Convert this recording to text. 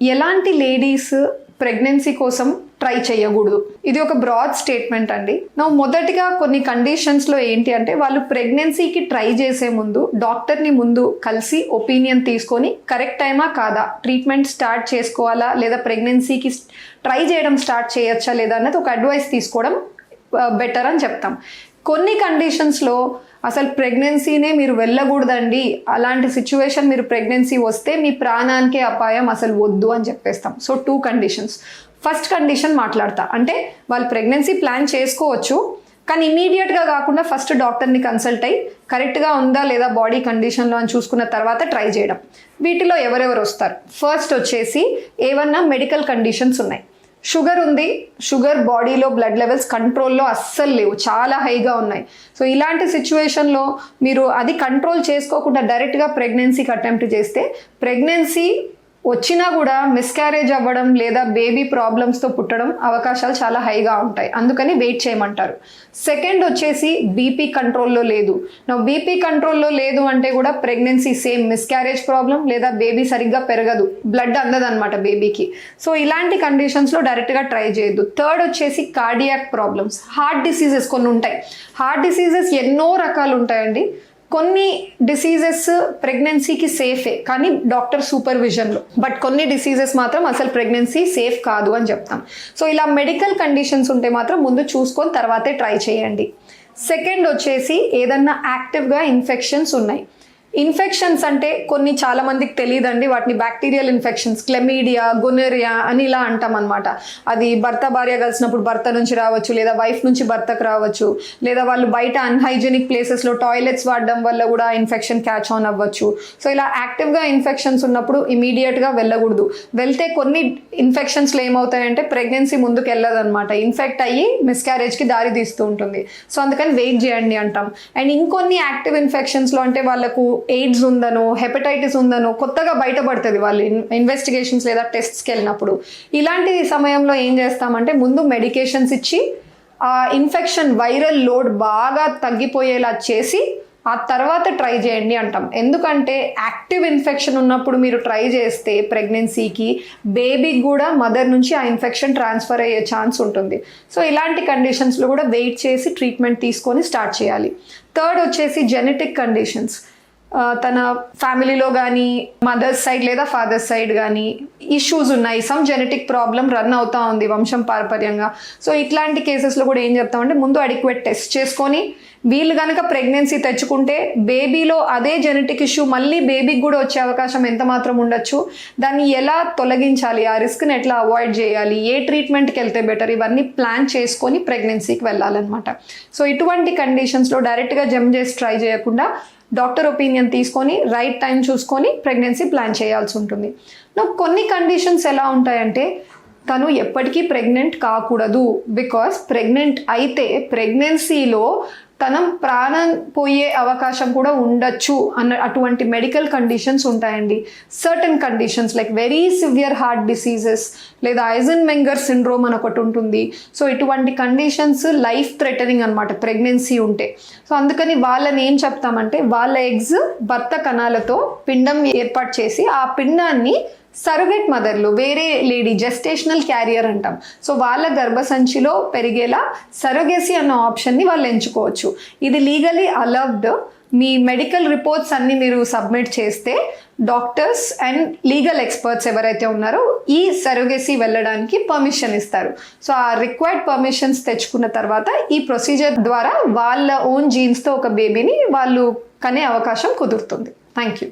ఎలాంటి ladies pregnancy కోసం try చేయకూడదు, ఇది ఒక బ్రాడ్ స్టేట్మెంట్ అండి. మొదటిగా కొన్ని కండిషన్స్లో ఏంటి అంటే వాళ్ళు ప్రెగ్నెన్సీకి ట్రై చేసే ముందు డాక్టర్ని ముందు కలిసి ఒపీనియన్ తీసుకొని కరెక్ట్ టైమా కాదా, ట్రీట్మెంట్ స్టార్ట్ చేసుకోవాలా లేదా ప్రెగ్నెన్సీకి ట్రై చేయడం స్టార్ట్ చేయొచ్చా లేదా అన్నది ఒక అడ్వైస్ తీసుకోవడం బెటర్ అని చెప్తాం. కొన్ని కండిషన్స్లో అసలు ప్రెగ్నెన్సీనే మీరు వెళ్ళకూడదండి, అలాంటి సిచ్యువేషన్ మీరు ప్రెగ్నెన్సీ వస్తే మీ ప్రాణానికే అపాయం, అసలు వద్దు అని చెప్పేస్తాం. So 2 conditions. ఫస్ట్ కండిషన్ మాట్లాడతా అంటే వాళ్ళు ప్రెగ్నెన్సీ ప్లాన్ చేసుకోవచ్చు, కానీ ఇమీడియట్గా కాకుండా ఫస్ట్ డాక్టర్ని కన్సల్ట్ అయ్యి కరెక్ట్గా ఉందా లేదా బాడీ కండిషన్లో అని చూసుకున్న తర్వాత ట్రై చేయడం. వీటిలో ఎవరెవరు వస్తారు? ఫస్ట్ వచ్చేసి ఏమన్నా మెడికల్ కండిషన్స్ ఉన్నాయి. షుగర్ ఉంది, షుగర్ బాడీలో బ్లడ్ లెవెల్స్ కంట్రోల్లో అస్సలు లేవు, చాలా హైగా ఉన్నాయి. సో ఇలాంటి సిచ్యువేషన్లో మీరు అది కంట్రోల్ చేసుకోకుండా డైరెక్ట్గా ప్రెగ్నెన్సీకి అటెంప్ట్ చేస్తే ప్రెగ్నెన్సీ వచ్చినా కూడా మిస్క్యారేజ్ అవ్వడం లేదా బేబీ ప్రాబ్లమ్స్తో పుట్టడం అవకాశాలు చాలా హైగా ఉంటాయి, అందుకని వెయిట్ చేయమంటారు. సెకండ్ వచ్చేసి బీపీ కంట్రోల్లో లేదు. బీపీ కంట్రోల్లో లేదు అంటే కూడా ప్రెగ్నెన్సీ సేమ్ మిస్క్యారేజ్ ప్రాబ్లం లేదా బేబీ సరిగ్గా పెరగదు, బ్లడ్ అందదన్నమాట బేబీకి. సో ఇలాంటి కండిషన్స్లో డైరెక్ట్గా ట్రై చేయొద్దు. థర్డ్ వచ్చేసి కార్డియాక్ ప్రాబ్లమ్స్, హార్ట్ డిసీజెస్ కొన్ని ఉంటాయి. హార్ట్ డిసీజెస్ ఎన్నో రకాలు ఉంటాయండి. కొన్ని డిసీజెస్ ప్రెగ్నెన్సీకి సేఫే కానీ డాక్టర్ సూపర్విజన్లో, బట్ కొన్ని డిసీజెస్ మాత్రం అసలు ప్రెగ్నెన్సీ సేఫ్ కాదు అని చెప్తాం. సో ఇలా మెడికల్ కండిషన్స్ ఉంటే మాత్రం ముందు చూసుకొని తర్వాతే ట్రై చేయండి. సెకండ్ వచ్చేసి ఏదన్నా యాక్టివ్గా ఇన్ఫెక్షన్స్ ఉన్నాయి. ఇన్ఫెక్షన్స్ అంటే కొన్ని చాలా మందికి తెలియదండి, వాటిని బ్యాక్టీరియల్ ఇన్ఫెక్షన్స్, క్లెమీడియా, గొనెరియా అని ఇలా అంటాం అనమాట. అది భర్త భార్య కలిసినప్పుడు భర్త నుంచి రావచ్చు, లేదా వైఫ్ నుంచి భర్తకు రావచ్చు, లేదా వాళ్ళు బయట అన్హైజెనిక్ ప్లేసెస్లో టాయిలెట్స్ వాడడం వల్ల కూడా ఇన్ఫెక్షన్ క్యాచ్ ఆన్ అవ్వచ్చు. సో ఇలా యాక్టివ్గా ఇన్ఫెక్షన్స్ ఉన్నప్పుడు ఇమీడియట్గా వెళ్ళకూడదు. వెళ్తే కొన్ని ఇన్ఫెక్షన్స్లో ఏమవుతాయంటే ప్రెగ్నెన్సీ ముందుకు వెళ్ళదన్నమాట, ఇన్ఫెక్ట్ అయ్యి మిస్క్యారేజ్కి దారి తీస్తూ ఉంటుంది. సో అందుకని వెయిట్ చేయండి అంటాం. అండ్ ఇంకొన్ని యాక్టివ్ ఇన్ఫెక్షన్స్లో అంటే వాళ్ళకు ఎయిడ్స్ ఉందనో హెపటైటిస్ ఉందనో కొత్తగా బయటపడుతుంది వాళ్ళు ఇన్వెస్టిగేషన్స్ లేదా టెస్ట్స్కి వెళ్ళినప్పుడు. ఇలాంటి సమయంలో ఏం చేస్తామంటే ముందు మెడికేషన్స్ ఇచ్చి ఆ ఇన్ఫెక్షన్ వైరల్ లోడ్ బాగా తగ్గిపోయేలా చేసి ఆ తర్వాత ట్రై చేయండి అంటాం. ఎందుకంటే యాక్టివ్ ఇన్ఫెక్షన్ ఉన్నప్పుడు మీరు ట్రై చేస్తే ప్రెగ్నెన్సీకి బేబీకి కూడా మదర్ నుంచి ఆ ఇన్ఫెక్షన్ ట్రాన్స్ఫర్ అయ్యే ఛాన్స్ ఉంటుంది. సో ఇలాంటి కండిషన్స్లో కూడా వెయిట్ చేసి ట్రీట్మెంట్ తీసుకొని స్టార్ట్ చేయాలి. థర్డ్ వచ్చేసి జెనెటిక్ కండిషన్స్. తన ఫ్యామిలీలో కానీ మదర్స్ సైడ్ లేదా ఫాదర్స్ సైడ్ కానీ ఇష్యూస్ ఉన్నాయి, సమ్ జెనెటిక్ ప్రాబ్లం రన్ అవుతూ ఉంది వంశం పారపర్యంగా. సో ఇట్లాంటి కేసెస్లో కూడా ఏం చెప్తామంటే ముందు అడిక్వేట్ టెస్ట్ చేసుకొని వీళ్ళు కనుక ప్రెగ్నెన్సీ తెచ్చుకుంటే బేబీలో అదే జెనెటిక్ ఇష్యూ మళ్ళీ బేబీకి కూడా వచ్చే అవకాశం ఎంత మాత్రం ఉండొచ్చు, దాన్ని ఎలా తొలగించాలి, ఆ రిస్క్ని ఎట్లా అవాయిడ్ చేయాలి, ఏ ట్రీట్మెంట్కి వెళ్తే బెటర్, ఇవన్నీ ప్లాన్ చేసుకొని ప్రెగ్నెన్సీకి వెళ్ళాలన్నమాట. సో ఇటువంటి కండిషన్స్లో డైరెక్ట్గా జంప్ చేసి ట్రై చేయకుండా డాక్టర్ ఒపీనియన్ తీసుకొని రైట్ టైం చూసుకొని ప్రెగ్నెన్సీ ప్లాన్ చేయాల్సి ఉంటుంది. కొన్ని కండిషన్స్ ఎలా ఉంటాయంటే తను ఎప్పటికీ ప్రెగ్నెంట్ కాకూడదు, బికాస్ ప్రెగ్నెంట్ అయితే ప్రెగ్నెన్సీలో తన ప్రాణం పోయే అవకాశం కూడా ఉండొచ్చు అన్న అటువంటి మెడికల్ కండిషన్స్ ఉంటాయండి. Certain conditions like very severe heart diseases లేదా ఐజన్మెంగర్ సిండ్రోమ్ అని ఒకటి ఉంటుంది. సో ఇటువంటి కండిషన్స్ లైఫ్ థ్రెటనింగ్ అనమాట ప్రెగ్నెన్సీ ఉంటే. సో అందుకని వాళ్ళని ఏం చెప్తామంటే వాళ్ళ ఎగ్స్ భర్త కణాలతో పిండం ఏర్పాటు చేసి ఆ పిండాన్ని సరగేట్ మదర్లో వేరే లేడీ జెస్టేషనల్ క్యారియర్ అంటాం. సో వాళ్ళ గర్భసంచిలో పెరిగేలా సరగేసి అన్న ఆప్షన్ని వాళ్ళు ఎంచుకోవచ్చు. ఇది లీగలీ అలౌడ్. మీ మెడికల్ రిపోర్ట్స్ అన్ని మీరు సబ్మిట్ చేస్తే డాక్టర్స్ అండ్ లీగల్ ఎక్స్పర్ట్స్ ఎవరైతే ఉన్నారో ఈ సరగేసి వెళ్ళడానికి పర్మిషన్ ఇస్తారు. సో ఆ రిక్వైర్డ్ పర్మిషన్స్ తెచ్చుకున్న తర్వాత ఈ ప్రొసీజర్ ద్వారా వాళ్ళ ఓన్ జీన్స్తో ఒక బేబీని వాళ్ళు కనే అవకాశం కుదురుతుంది. Thank you.